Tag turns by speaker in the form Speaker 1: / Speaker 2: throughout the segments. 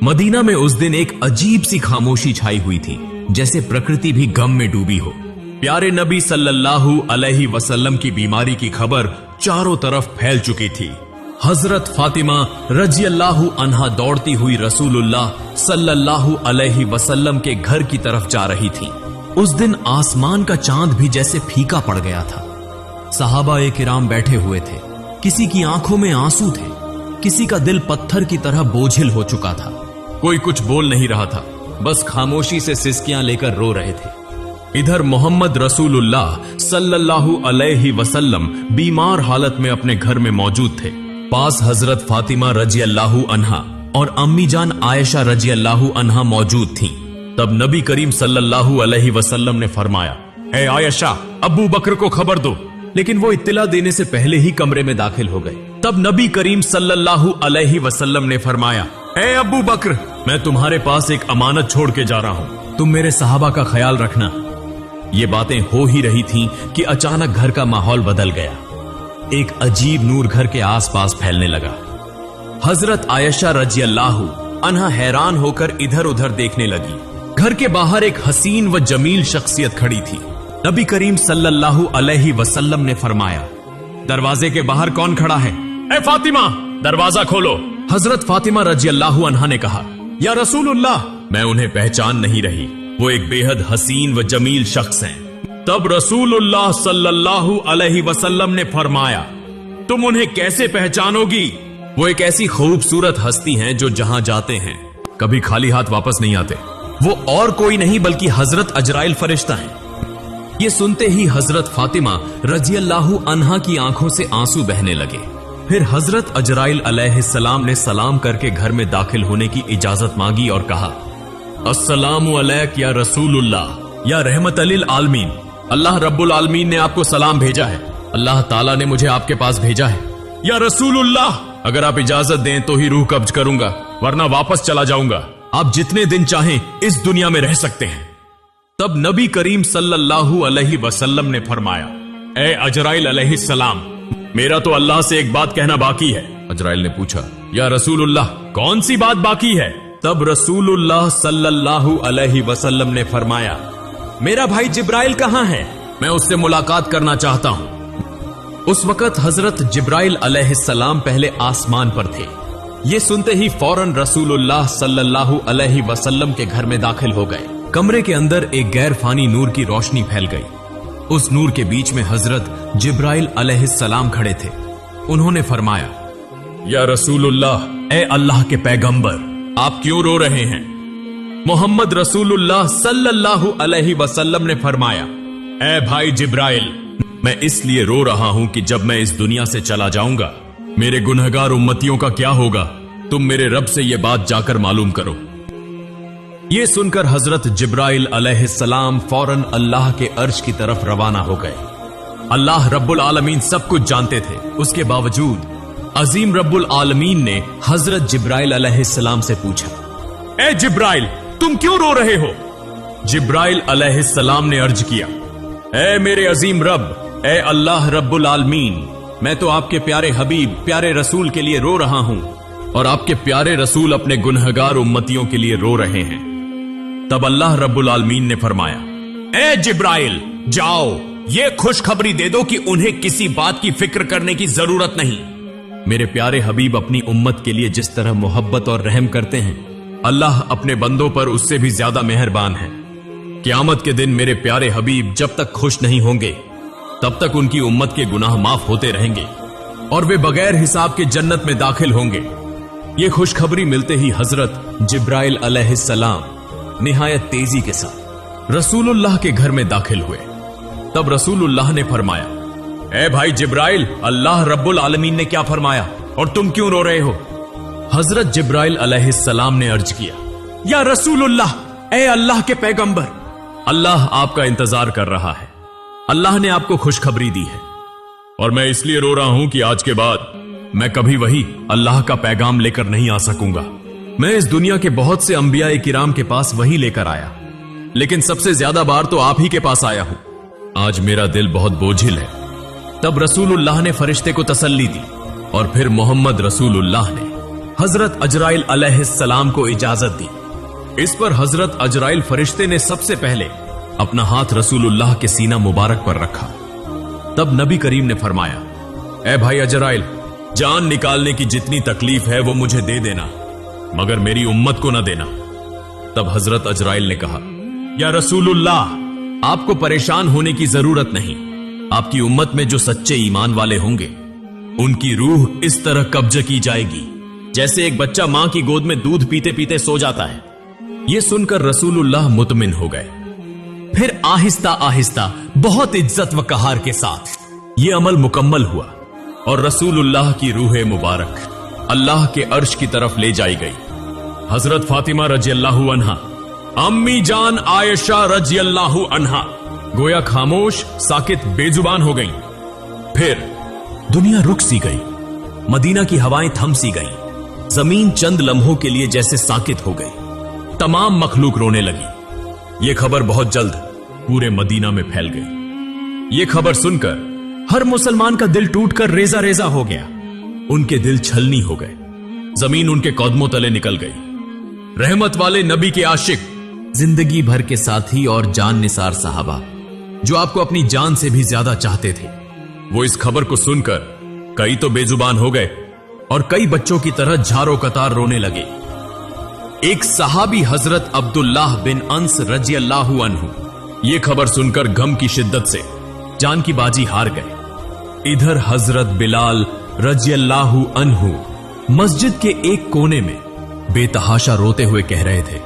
Speaker 1: Medina में उस दिन एक अजीब सी खामोशी छाई हुई थी, जैसे प्रकृति भी गम में डूबी हो। प्यारे नबी सल्लल्लाहु अलैहि वसल्लम की बीमारी की खबर चारों तरफ फैल चुकी थी। हजरत फातिमा रजी अल्लाहु अन्हा दौड़ती हुई रसूलुल्लाह सल्लल्लाहु अलैहि वसल्लम के घर की तरफ जा रही थी। उस दिन आसमान का चांद भी जैसे फीका पड़ गया था। सहाबा-ए किराम बैठे हुए थे, किसी की आंखों में आंसू थे, किसी का दिल पत्थर की तरह बोझिल हो चुका था। कोई कुछ बोल नहीं रहा था, बस खामोशी से सिसकियां लेकर रो रहे थे। इधर मोहम्मद रसूलुल्लाह सल्लल्लाहु अलैहि वसल्लम बीमार हालत में अपने घर में मौजूद थे। पास हजरत फातिमा रजी अल्लाहु अन्हा और अम्मी जान आयशा रजी अल्लाहु अन्हा मौजूद थीं। तब नबी करीम सल्लल्लाहु अलैहि वसल्लम ने फरमाया, ए आयशा, अबू बकर को खबर दो। लेकिन वो इत्तला देने से पहले ही कमरे में दाखिल हो गए। तब नबी करीम सल्लल्लाहु अलैहि वसल्लम ने फरमाया, ए अबू बकर, मैं तुम्हारे पास एक अमानत छोड़ के जा रहा हूं, तुम मेरे सहाबा का ख्याल रखना। ये बातें हो ही रही थीं कि अचानक घर का माहौल बदल गया। एक अजीब नूर घर के आसपास फैलने लगा। हजरत आयशा रजी अल्लाहु अन्हा हैरान होकर इधर उधर देखने लगी। घर के बाहर एक हसीन व जमील शख्सियत खड़ी थी। नबी करीम सल्लल्लाहु अलैहि वसल्लम ने फरमाया, दरवाजे के बाहर कौन खड़ा है? ए फातिमा, दरवाजा खोलो। हजरत फातिमा रजी अल्लाहु अन्हा ने कहा, या रसूलुल्लाह, मैं उन्हें पहचान नहीं रही, वो एक बेहद हसीन व जमील शख्स हैं। तब रसूलुल्लाह सल्लल्लाहु अलैहि वसल्लम ने फरमाया, तुम उन्हें कैसे पहचानोगी? वो एक ऐसी खूबसूरत हस्ती हैं जो जहां जाते हैं कभी खाली हाथ वापस नहीं आते। वो और कोई नहीं बल्कि हजरत अजराइल फरिश्ता हैं। ये सुनते ही हजरत फातिमा रजी अल्लाहु अन्हा की आंखों से आंसू बहने लगे। फिर हजरत अजराइल अलैहिस्सलाम ने सलाम करके घर में दाखिल होने की इजाजत मांगी और कहा, अस्सलामु अलैक या रसूलुल्लाह, या रहमत लिल आलमीन, अल्लाह रब्बुल आलमीन ने आपको सलाम भेजा है। अल्लाह ताला ने मुझे आपके पास भेजा है। या रसूलुल्लाह, अगर आप इजाजत दें तो ही रूह कब्ज करूंगा, वरना वापस चला जाऊंगा। आप जितने दिन चाहें इस दुनिया में रह सकते हैं। तब नबी करीम सल्लल्लाहु अलैहि वसल्लम ने फरमाया, ए अजराइल अलैहिस्सलाम, मेरा तो अल्लाह से एक बात कहना बाकी है। अजराइल ने पूछा, या रसूलुल्लाह, कौन सी बात बाकी है? तब रसूलुल्लाह सल्लल्लाहु अलैहि वसल्लम ने फरमाया, मेरा भाई जिब्राइल कहां है? मैं उससे मुलाकात करना चाहता हूं। उस वक्त हजरत जिब्राइल अलैहिस्सलाम पहले आसमान पर थे। ये सुनते ही फौरन रसूलुल्लाह सल्लल्लाहु अलैहि वसल्लम के घर में दाखिल हो गए। कमरे के अंदर एक गैर फानी नूर की रोशनी फैल गई। उस नूर के बीच में हजरत जिब्राइल अलैहिस्सलाम खड़े थे। उन्होंने फरमाया, या रसूलुल्लाह, ए अल्लाह के पैगंबर, आप क्यों रो रहे हैं? मोहम्मद रसूलुल्लाह सल्लल्लाहु अलैहि वसल्लम ने फरमाया, ए भाई जिब्राइल, मैं इसलिए रो रहा हूं कि जब मैं इस दुनिया से चला जाऊंगा, मेरे गुनहगार उम्मतियों का क्या होगा? तुम मेरे रब से यह बात जाकर मालूम करो। यह सुनकर हजरत जिब्राइल अलैहिस्सलाम फौरन अल्लाह के अर्श की तरफ रवाना हो गए। अल्लाह रब्बुल आलमीन सब कुछ जानते थे, उसके बावजूद अजीम रब्बुल आलमीन ने हजरत जिब्राइल अलैहिस्सलाम से पूछा, ए जिब्राइल, तुम क्यों रो रहे हो? जिब्राइल अलैहिस्सलाम ने अर्ज किया, ए मेरे अजीम रब, ए अल्लाह रब्बुल आलमीन, मैं तो आपके प्यारे हबीब, प्यारे रसूल के लिए रो रहा हूं, और आपके प्यारे रसूल अपने गुनहगार उम्मतियों के लिए रो रहे हैं। तब अल्लाह रब्बुल आलमीन ने फरमाया, ए जिब्राइल, जाओ, ये खुशखबरी दे दो कि उन्हें किसी बात की फिक्र करने की जरूरत नहीं। मेरे प्यारे हबीब अपनी उम्मत के लिए जिस तरह मोहब्बत और रहम करते हैं, अल्लाह अपने बंदों पर उससे भी ज्यादा मेहरबान है। क़यामत के दिन मेरे प्यारे हबीब जब तक खुश नहीं होंगे, तब तक उनकी उम्मत के गुनाह माफ होते रहेंगे और वे बगैर हिसाब के जन्नत में दाखिल होंगे। ये खुशखबरी मिलते ही हजरत जिब्राइल अलैहिस्सलाम निहायत तेजी के साथ रसूलुल्लाह के घर में दाखिल हुए। तब रसूलुल्लाह ने फरमाया, ए भाई जिब्राइल, अल्लाह रब्बुल आलमीन ने क्या फरमाया और तुम क्यों रो रहे हो? हजरत जिब्राइल अलैहिस्सलाम ने अर्ज किया, या रसूलुल्लाह, ए अल्लाह के पैगंबर, अल्लाह आपका इंतजार कर रहा है। अल्लाह ने आपको खुशखबरी दी है और मैं इसलिए रो रहा हूं कि आज के बाद मैं कभी वही अल्लाह का पैगाम लेकर नहीं आ सकूंगा। मैं इस दुनिया के बहुत से अंबिया किराम के पास वही लेकर आया, लेकिन सबसे ज्यादा बार तो आप ही के पास आया हूं। आज मेरा दिल बहुत बोझिल है। तब रसूलुल्लाह ने फरिश्ते को तसल्ली दी और फिर मोहम्मद रसूलुल्लाह ने हजरत अजराइल अलैहिस्सलाम को इजाजत दी। इस पर हजरत अजराइल फरिश्ते ने सबसे पहले अपना हाथ रसूलुल्लाह के सीना मुबारक पर रखा। तब नबी करीम ने फरमाया, ए भाई अजराइल, जान निकालने की जितनी तकलीफ है वो मुझे दे देना, मगर मेरी उम्मत को ना देना। तब हजरत अजराइल ने कहा, या रसूलुल्लाह, आपको परेशान होने की जरूरत नहीं। आपकी उम्मत में जो सच्चे ईमान वाले होंगे उनकी रूह इस तरह कब्ज की जाएगी जैसे एक बच्चा मां की गोद में दूध पीते पीते सो जाता है। यह सुनकर रसूलुल्लाह मुतमिन हो गए। फिर आहिस्ता आहिस्ता बहुत इज्जत व कहार के साथ यह अमल मुकम्मल हुआ और रसूलुल्लाह की रूह मुबारक अल्लाह के अर्श की तरफ ले जाई गई। हजरत फातिमा रज़ियल्लाहु अन्हा, अम्मी जान आयशा रज़ियल्लाहु अन्हा गोया खामोश, साकित, बेजुबान हो गईं। फिर दुनिया रुक सी गई, मदीना की हवाएं थम सी गईं, जमीन चंद लम्हों के लिए जैसे साकित हो गई। तमाम मखलूक रोने लगी। यह खबर बहुत जल्द पूरे मदीना में फैल गई। यह खबर सुनकर हर मुसलमान का दिल टूटकर रेजा रेजा हो गया। उनके दिल छलनी हो गए, जमीन उनके कदमों तले निकल गई। रहमत वाले नबी के आशिक, जिंदगी भर के साथी और जान निसार साहबा जो आपको अपनी जान से भी ज्यादा चाहते थे, वो इस खबर को सुनकर कई तो बेजुबान हो गए और कई बच्चों की तरह झारो कतार रोने लगे। एक सहाबी हजरत अब्दुल्लाह बिन अंस रज़ियल्लाहु अन्हु ये खबर सुनकर गम की शिद्दत से जान की बाजी हार गए। इधर हजरत बिलाल रज़ियल्लाहु अन्हु मस्जिद के एक कोने में बेतहाशा रोते हुए कह रहे थे,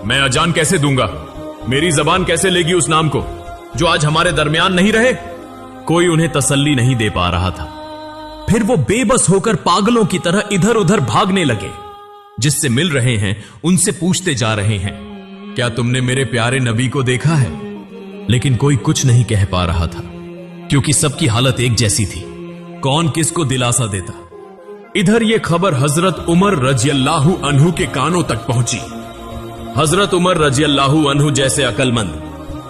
Speaker 1: मैं अजान कैसे दूंगा? मेरी जबान कैसे लेगी उस नाम को जो आज हमारे दरमियान नहीं रहे? कोई उन्हें तसल्ली नहीं दे पा रहा था। फिर वो बेबस होकर पागलों की तरह इधर उधर भागने लगे। जिससे मिल रहे हैं उनसे पूछते जा रहे हैं, क्या तुमने मेरे प्यारे नबी को देखा है? लेकिन कोई कुछ नहीं कह पा रहा था क्योंकि सबकी हालत एक जैसी थी। कौन किसको दिलासा देता? इधर यह खबर हजरत उमर रज़ियल्लाहु अन्हु के कानों तक पहुंची। हजरत उमर रज़ियल्लाहु अन्हु जैसे अकलमंद,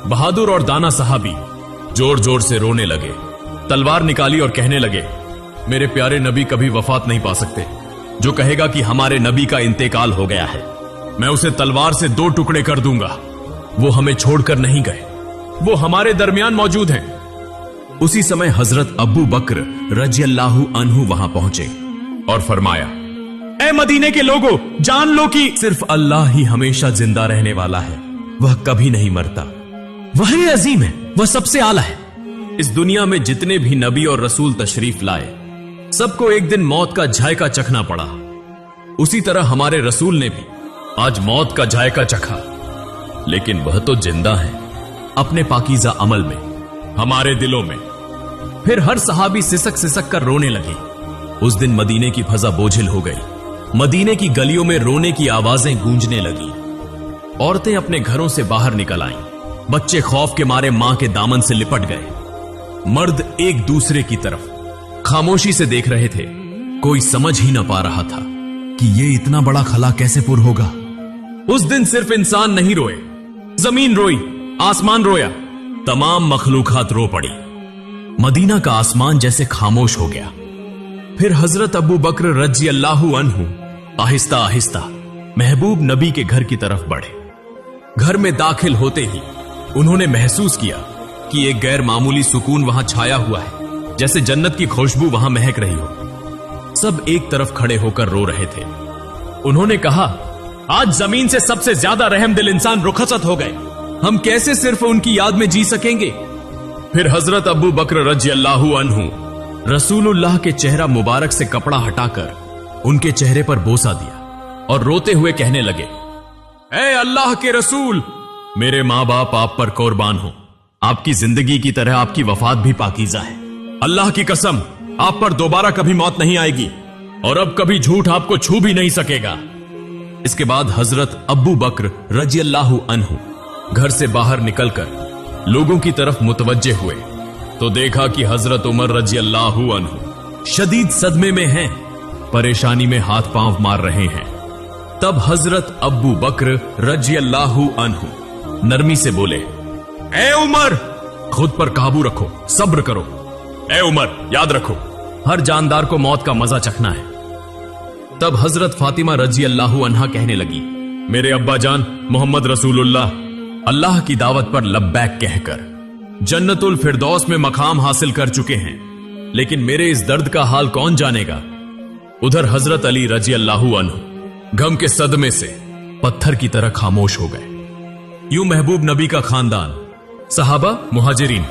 Speaker 1: बहादुर और दाना सहाबी जोर जोर से रोने लगे, तलवार निकाली और कहने लगे, मेरे प्यारे नबी कभी वफात नहीं पा सकते। जो कहेगा कि हमारे नबी का इंतेकाल हो गया है, मैं उसे तलवार से 2 टुकड़े कर दूंगा। वो हमें छोड़कर नहीं गए, वो हमारे दरमियान मौजूद हैं। उसी समय हजरत अबू बकर रज़ियल्लाहु अन्हु वहां पहुंचे और फरमाया, ए मदीने के लोगों, जान लो कि सिर्फ अल्लाह ही हमेशा जिंदा रहने वाला है। वह कभी नहीं मरता। वही अजीम है, वह सबसे आला है। इस दुनिया में जितने भी नबी और रसूल तशरीफ लाए, सबको एक दिन मौत का जायका चखना पड़ा। उसी तरह हमारे रसूल ने भी आज मौत का जायका चखा, लेकिन वह तो जिंदा है अपने पाकीज़ा अमल में, हमारे दिलों में। फिर हर सहाबी सिसक सिसक कर रोने लगे। उस दिन मदीने की फजा बोझिल हो गई। मदीने की गलियों में रोने की आवाजें गूंजने लगी। औरतें अपने घरों से बाहर निकल आईं। बच्चे खौफ के मारे मां के दामन से लिपट गए। मर्द एक दूसरे की तरफ खामोशी से देख रहे थे। कोई समझ ही ना पा रहा था कि ये इतना बड़ा खला कैसे पुर होगा। उस दिन सिर्फ इंसान नहीं रोए, जमीन रोई, आसमान रोया, तमाम मखलूकात रो पड़ी। मदीना का आसमान जैसे खामोश हो गया। फिर हजरत अबू बकर रज़ियल्लाहु अन्हु आहिस्ता आहिस्ता महबूब नबी के घर की तरफ बढ़े। घर में दाखिल होते ही उन्होंने महसूस किया कि एक गैर मामूली सुकून वहां छाया हुआ है, जैसे जन्नत की खुशबू वहां महक रही हो। सब एक तरफ खड़े होकर रो रहे थे। उन्होंने कहा, आज जमीन से सबसे ज्यादा रहमदिल इंसान रुखसत हो गए। हम कैसे सिर्फ उनकी याद में जी सकेंगे? फिर हजरत अबू बकर रज़ियल्लाहु अन्हु रसूलुल्लाह के चेहरा मुबारक से कपड़ा हटाकर उनके चेहरे पर बोसा दिया और रोते हुए कहने लगे, ऐ अल्लाह के रसूल, मेरे मां बाप आप पर कुर्बान हो। आपकी जिंदगी की तरह आपकी वफात भी पाकीज़ा है। अल्लाह की कसम, आप पर दोबारा कभी मौत नहीं आएगी और अब कभी झूठ आपको छू भी नहीं सकेगा। इसके बाद हजरत अबू बकर रज़ियल्लाहु अन्हु घर से बाहर निकलकर लोगों की तरफ मुतवज्जे हुए तो देखा कि हजरत उमर रज़ियल्लाहु अन्हु शदीद सदमे में हैं, परेशानी में हाथ पांव मार रहे हैं। तब हजरत अबू बकर रज़ियल्लाहु अन्हु नरमी से बोले, ए उमर, खुद पर काबू रखो, सब्र करो। ए उमर, याद रखो, हर जानदार को मौत का मजा चखना है। तब हजरत फातिमा रजी अल्लाह अन्हा कहने लगी, मेरे अब्बा जान मोहम्मद रसूलुल्लाह अल्लाह की दावत पर लब्बैक कहकर जन्नतुल फिरदौस में मकाम हासिल कर चुके हैं, लेकिन मेरे इस दर्द का हाल कौन जानेगा। उधर हजरत अली रजी अल्लाह अन्हु गम के सदमे से पत्थर की तरह खामोश हो गए। यूं महबूब नबी का खानदान, सहाबा, मुहाजिरीन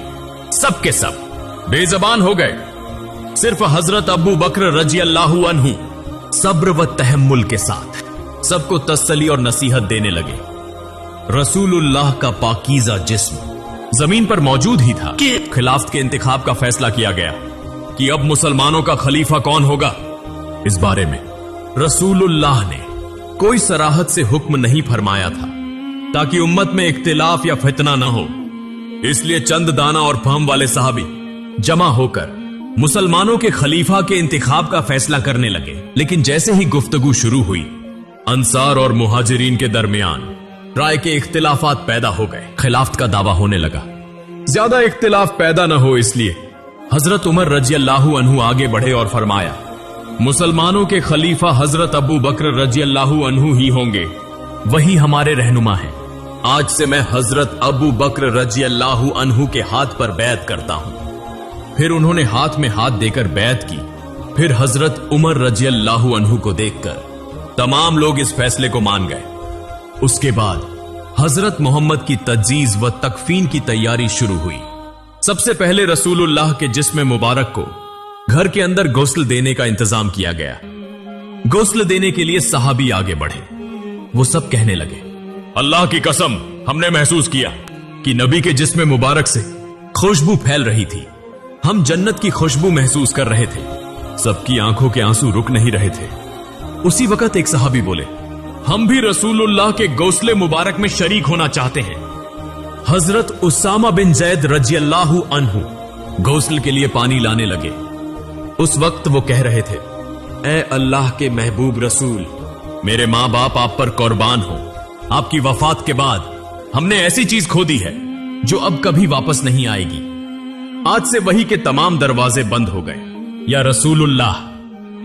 Speaker 1: सब के सब बेजबान हो गए। सिर्फ हजरत अबू बकर रजी अल्लाह अन्हु सब्र व तहम्मुल के साथ सबको तसल्ली और नसीहत देने लगे। रसूलुल्लाह का पाकीज़ा जिस्म जमीन पर मौजूद ही था कि खिलाफत के इंतखाब का फैसला किया गया कि अब मुसलमानों का खलीफा कौन होगा। इस बारे में रसूलुल्लाह ने कोई सराहत से हुक्म नहीं फरमाया था ताकि उम्मत में इख्तिलाफ या फितना न हो। इसलिए चंद दाना और फहम वाले सहाबी जमा होकर मुसलमानों के खलीफा के इंतखाब का फैसला करने लगे। लेकिन जैसे ही गुफ्तगू शुरू हुई, अंसार और मुहाजिरीन के दरमियान राय के इख्तिलाफात पैदा हो गए। खिलाफत का दावा होने लगा। ज्यादा इख्तिलाफ पैदा न हो इसलिए हजरत उमर रजी अल्लाह अन्हु आगे बढ़े और फरमाया, मुसलमानों के खलीफा हजरत अबू बकर रजी अल्लाह अन्हु ही होंगे, वही हमारे रहनुमा हैं। आज से मैं हजरत अबू बकर रजी अल्लाह अन्हु के हाथ पर बैत करता हूं। फिर उन्होंने हाथ में हाथ देकर बैत की। फिर हजरत उमर रजी अल्लाह अन्हु को देखकर तमाम लोग इस फैसले को मान गए। उसके बाद हजरत मोहम्मद की तज्जीज व तकफीन की तैयारी शुरू हुई। सबसे पहले रसूलुल्लाह के जिस्म मुबारक को घर के अंदर गुस्ल देने का इंतजाम किया गया। गुस्ल देने के लिए सहाबी आगे बढ़े। वो सब कहने लगे, अल्लाह की कसम, हमने महसूस किया कि नबी के जिस्म मुबारक से खुशबू फैल रही थी। हम जन्नत की खुशबू महसूस कर रहे थे। सबकी आंखों के आंसू रुक नहीं रहे थे। उसी वक्त एक सहाबी बोले, हम भी रसूलुल्लाह के गौसले मुबारक में शरीक होना चाहते हैं। हजरत उसामा बिन जैद रजी अल्लाह अन्हु गौसल के लिए पानी लाने लगे। उस वक्त वो कह रहे थे, ए अल्लाह के महबूब रसूल, मेरे मां बाप आप पर कुर्बान हो। आपकी वफात के बाद हमने ऐसी चीज खो दी है जो अब कभी वापस नहीं आएगी। आज से वही के तमाम दरवाजे बंद हो गए। या रसूलुल्लाह,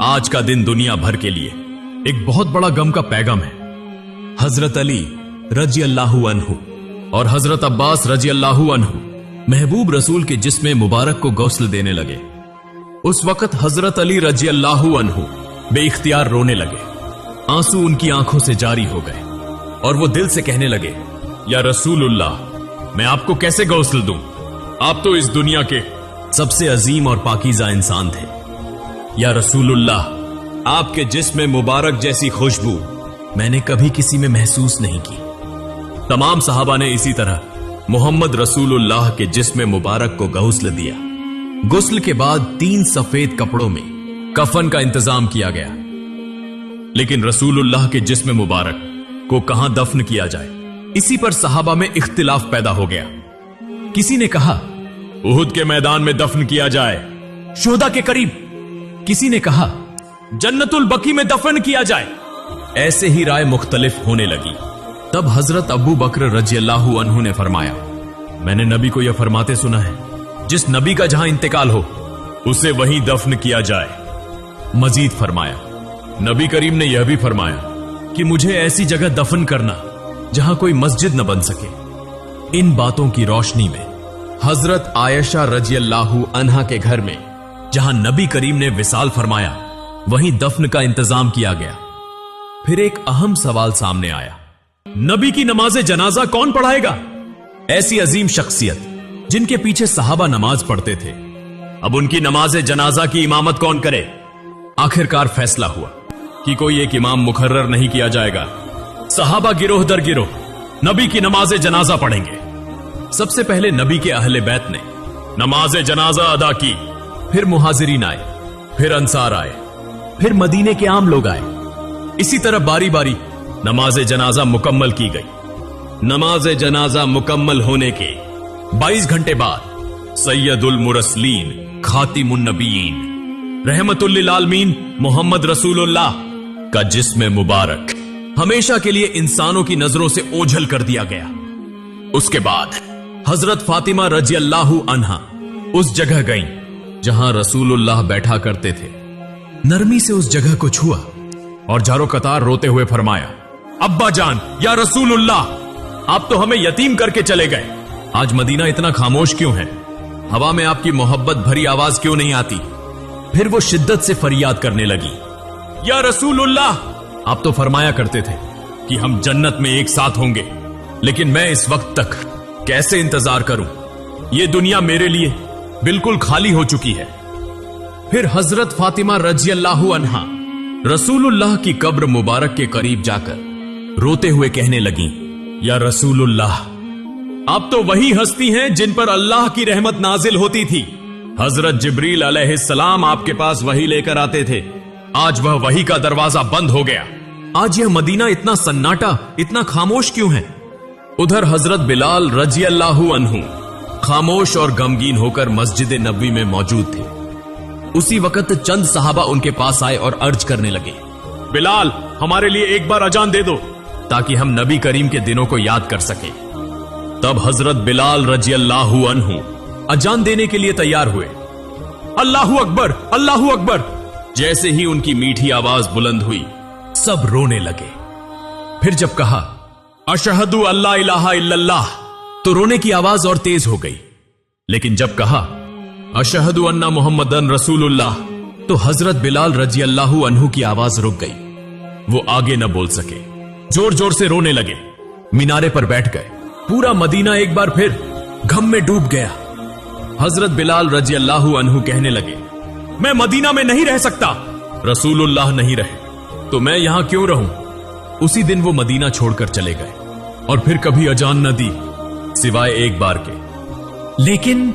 Speaker 1: आज का दिन दुनिया भर के लिए एक बहुत बड़ा गम का पैगाम है। हजरत अली रजी अल्लाह अन्हु और हजरत अब्बास रजी अल्लाह अन्हु महबूब रसूल के जिस्म मुबारक को गौसल देने लगे। उस वक्त हजरत अली रजी अल्लाह अन्हु बेइख्तियार रोने लगे। आंसू उनकी आंखों से जारी हो गए और वो दिल से कहने लगे, या रसूलुल्लाह, मैं आपको कैसे गौसल दूं? आप तो इस दुनिया के सबसे अजीम और पाकीज़ा इंसान थे। या रसूलुल्लाह, आपके जिस्म मुबारक जैसी खुशबू मैंने कभी किसी में महसूस नहीं की। तमाम सहाबा ने इसी तरह मोहम्मद रसूलुल्लाह के जिस्म मुबारक को गौसल दिया। गुस्ल के बाद 3 सफेद कपड़ों में कफन का इंतजाम किया गया। लेकिन रसूलुल्लाह के जिस्म मुबारक को कहां दफन किया जाए, इसी पर सहाबा में इख्तिलाफ पैदा हो गया। किसी ने कहा उहुद के मैदान में दफन किया जाए, शुहदा के करीब। किसी ने कहा जन्नतुल बकी में दफन किया जाए। ऐसे ही राय मुख्तलिफ होने लगी। तब हजरत अबू बकर रजी अल्लाह अन्हु ने फरमाया, मैंने नबी को यह फरमाते सुना है, जिस नबी का जहां इंतकाल हो उसे वहीं दफन किया जाए। मजीद फरमाया, नबी करीम ने यह भी फरमाया कि मुझे ऐसी जगह दफन करना जहां कोई मस्जिद न बन सके। इन बातों की रोशनी में हजरत आयशा रजी अल्लाह अन्हा के घर में जहां नबी करीम ने विसाल फरमाया, वहीं दफन का इंतजाम किया गया। फिर एक अहम सवाल सामने आया, नबी की नमाज़े जनाजा कौन पढ़ाएगा? ऐसी अजीम शख्सियत जिनके पीछे सहाबा नमाज पढ़ते थे, अब उनकी नमाज़े जनाजा की इमामत कौन करे? आखिरकार फैसला हुआ कि कोई एक इमाम मुकर्रर नहीं किया जाएगा। सहाबा गिरोह दर गिरोह नबी की नमाज़े जनाजा पढ़ेंगे। सबसे पहले नबी के अहले बैत ने नमाज़े जनाजा अदा की। फिर मुहाजिरीन आए, फिर अंसार आए, फिर मदीने के आम लोग आए। इसी तरह बारी बारी नमाज़े जनाजा मुकम्मल की गई। नमाज़े जनाजा मुकम्मल होने के 22 घंटे बाद सैयदुल मुरसलीन खातिमुन नबीयीन रहमतुल लिल आलमीन मोहम्मद रसूलुल्लाह का जिस्म मुबारक हमेशा के लिए इंसानों की नजरों से ओझल कर दिया गया। उसके बाद हजरत फातिमा रजी अल्लाह अन्हा उस जगह गईं जहां रसूलुल्लाह बैठा करते थे। नरमी से उस जगह को छुआ और जारो कतार रोते हुए फरमाया, अब्बा जान, या रसूलुल्लाह, आप तो हमें यतीम करके चले गए। आज मदीना इतना खामोश क्यों है? हवा में आपकी मोहब्बत भरी आवाज क्यों नहीं आती? फिर वो शिद्दत से फरियाद करने लगी, या रसूलुल्लाह, आप तो फरमाया करते थे कि हम जन्नत में एक साथ होंगे, लेकिन मैं इस वक्त तक कैसे इंतजार करूं? ये दुनिया मेरे लिए बिल्कुल खाली हो चुकी है। फिर हजरत फातिमा रजी अल्लाहु अन्हा रसूलुल्लाह की कब्र मुबारक के करीब जाकर रोते हुए कहने लगी, या रसूलुल्लाह, आप तो वही हस्ती हैं जिन पर अल्लाह की रहमत नाजिल होती थी। हजरत जिब्रील अलैहिस्सलाम आपके पास वही लेकर आते थे। आज वह वही का दरवाजा बंद हो गया। आज यह मदीना इतना सन्नाटा, इतना खामोश क्यों है? उधर हजरत बिलाल रजी अल्लाहु अन्हु खामोश और गमगीन होकर मस्जिद नबवी में मौजूद थे। उसी वक्त चंद सहाबा उनके पास आए और अर्ज करने लगे, बिलाल, हमारे लिए एक बार अजान दे दो ताकि हम नबी करीम के दिनों को याद कर सकें। तब हजरत बिलाल रजी अल्लाहु अन्हु अजान देने के लिए तैयार हुए। अल्लाहु अकबर, अल्लाहु अकबर। जैसे ही उनकी मीठी आवाज बुलंद हुई, सब रोने लगे। फिर जब कहा, अशहदु अल्ला इलाहा इल्लल्लाह, तो रोने की आवाज और तेज हो गई। लेकिन जब कहा, अशहदु अन्ना मुहम्मदन रसूलुल्लाह, तो हजरत बिलाल रजी अल्लाहु अन्हु की आवाज रुक गई। वो आगे न बोल सके, जोर जोर से रोने लगे। मीनारे पर बैठ गए। पूरा मदीना एक बार फिर गम में डूब गया। हजरत बिलाल रजी अल्लाहु अन्हु कहने लगे, मैं मदीना में नहीं रह सकता। रसूलुल्लाह नहीं रहे तो मैं यहां क्यों रहूं? उसी दिन वो मदीना छोड़कर चले गए और फिर कभी अजान न दी सिवाय एक बार के। लेकिन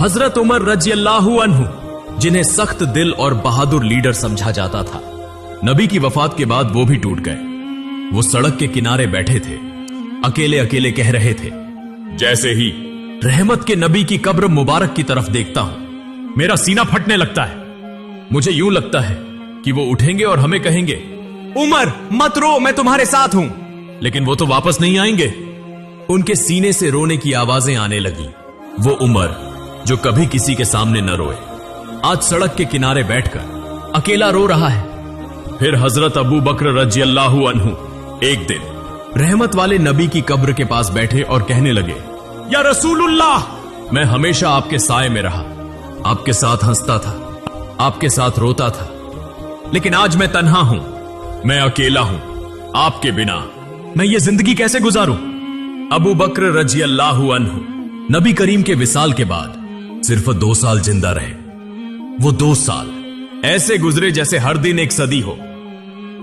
Speaker 1: हजरत उमर रजी अल्लाहु अन्हु, जिन्हें सख्त दिल और बहादुर लीडर समझा जाता था, नबी की वफात के बाद वो भी टूट गए। वो सड़क के किनारे बैठे थे, अकेले अकेले कह रहे थे, जैसे ही रहमत के नबी की कब्र मुबारक की तरफ देखता हूं, मेरा सीना फटने लगता है। मुझे यूं लगता है कि वो उठेंगे और हमें कहेंगे, उमर मत रो, मैं तुम्हारे साथ हूं। लेकिन वो तो वापस नहीं आएंगे। उनके सीने से रोने की आवाजें आने लगी। वो उमर जो कभी किसी के सामने न रोए, आज सड़क के किनारे बैठकर अकेला रो रहा है। फिर हजरत अबू बकर रजी अल्लाहु अन्हु एक दिन रहमत वाले नबी की कब्र के पास बैठे और कहने लगे, या रसूलुल्लाह, मैं हमेशा आपके साए में रहा, आपके साथ हंसता था, आपके साथ रोता था, लेकिन आज मैं तन्हा हूं, मैं अकेला हूं। आपके बिना मैं ये जिंदगी कैसे गुजारूं? अबू बकर रजी अल्लाहु अन्हु नबी करीम के विसाल के बाद सिर्फ 2 साल जिंदा रहे। वो 2 साल ऐसे गुजरे जैसे हर दिन एक सदी हो।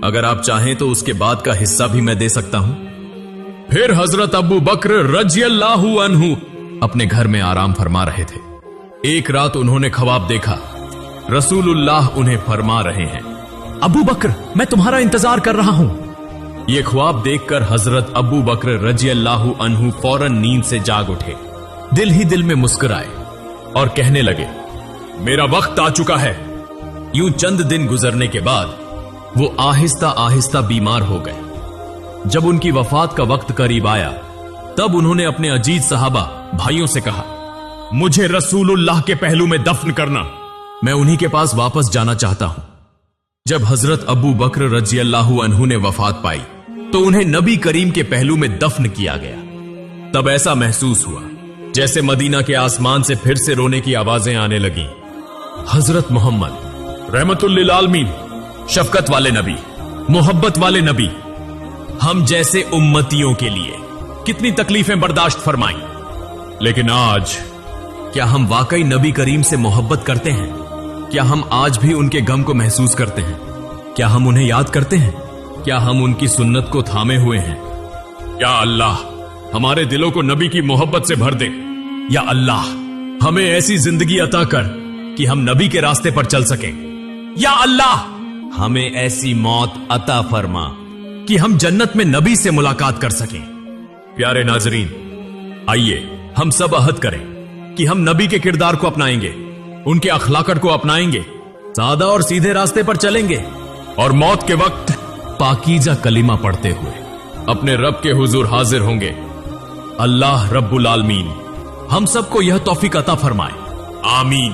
Speaker 1: अगर आप चाहें तो उसके बाद का हिस्सा भी मैं दे सकता हूं। फिर हजरत अबू बकर रजी अल्लाहु अन्हु अपने घर में आराम फरमा रहे थे। एक रात उन्होंने ख्वाब देखा, रसूलुल्लाह उन्हें फरमा रहे हैं, अबू बकर, मैं तुम्हारा इंतजार कर रहा हूं। ये ख्वाब देखकर हजरत अबू बकर रजी अल्लाहु अन्हु फौरन नींद से जाग उठे, दिल ही दिल में मुस्कुराए और कहने लगे, मेरा वक्त आ चुका है। यूं चंद दिन गुजरने के बाद वो आहिस्ता आहिस्ता बीमार हो गए। जब उनकी वफात का वक्त करीब आया, तब उन्होंने अपने अजीज सहाबा भाइयों से कहा, मुझे रसूलुल्लाह के पहलू में दफन करना, मैं उन्हीं के पास वापस जाना चाहता हूं। जब हजरत अबू बकर रजी अल्लाहु अन्हु ने वफात पाई तो उन्हें नबी करीम के पहलू में दफन किया गया। तब ऐसा महसूस हुआ जैसे मदीना के आसमान से फिर से रोने की आवाजें आने लगी। हजरत मोहम्मद रहमतुल लिल आलमीन, शफकत वाले नबी, मोहब्बत वाले नबी, हम जैसे उम्मतियों के लिए कितनी तकलीफें बर्दाश्त फरमाई, लेकिन आज क्या हम वाकई नबी करीम से मोहब्बत करते हैं? क्या हम आज भी उनके गम को महसूस करते हैं? क्या हम उन्हें याद करते हैं? क्या हम उनकी सुन्नत को थामे हुए हैं? या अल्लाह, हमारे दिलों को नबी की मोहब्बत से भर दे। या अल्लाह, हमें ऐसी जिंदगी अता कर कि हम नबी के रास्ते पर चल सकें। या अल्लाह, हमें ऐसी मौत अता फरमा कि हम जन्नत में नबी से मुलाकात कर सकें। प्यारे नाजरीन, आइए हम सब अहद करें कि हम नबी के किरदार को अपनाएंगे, उनके अखलाकत को अपनाएंगे, सादा और सीधे रास्ते पर चलेंगे और मौत के वक्त पाकीजा कलिमा पढ़ते हुए अपने रब के हुजूर हाजिर होंगे। अल्लाह रब्बुल आलमीन हम सबको यह तौफीक अता फरमाए। आमीन।